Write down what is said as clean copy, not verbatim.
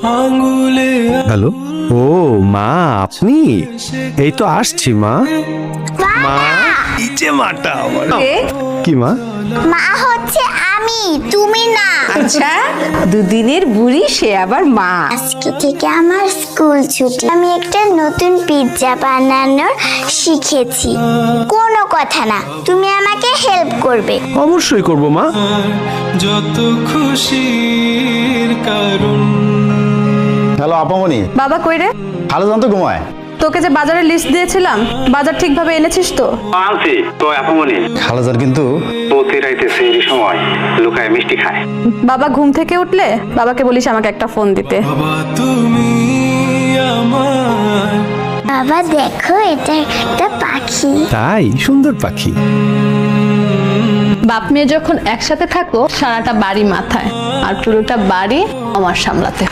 Hello, ও মা আপনি? এই তো আসছি মা। মা এই যে মাটা আমার। কি মা? মা হচ্ছে আমি, তুমি না। আচ্ছা, দুদিনের বুড়ি সে আবার মা। আজকে থেকে আমার স্কুল ছুটি। আমি একটা নতুন পিৎজা বানানোর শিখেছি। কোনো কথা না, তুমি আমাকে হেল্প করবে। অবশ্যই করব মা। যত খুশির কারণ। হ্যালো আপামনি, বাবা কই রে? ভালো জানতো ঘুমায়। তোকে যে বাজারের লিস্ট দিয়েছিলাম, বাজার ঠিকভাবে এনেছিস তো? আনছি তো এমনই খালাজার কিন্তু প্রতি রাইতেছে এই সময় লুকায় মিষ্টি খায়। বাবা ঘুম থেকে উঠলে বাবাকে বলিস আমাকে একটা ফোন দিতে। বাবা তুমি আমার। বাবা দেখো, এটা একটা পাখি। তাই সুন্দর পাখি। বাপ মেয়ে যখন একসাথে থাকো, সারাটা বাড়ি মাথায় আর পুরোটা বাড়ি আমার সামলাতে।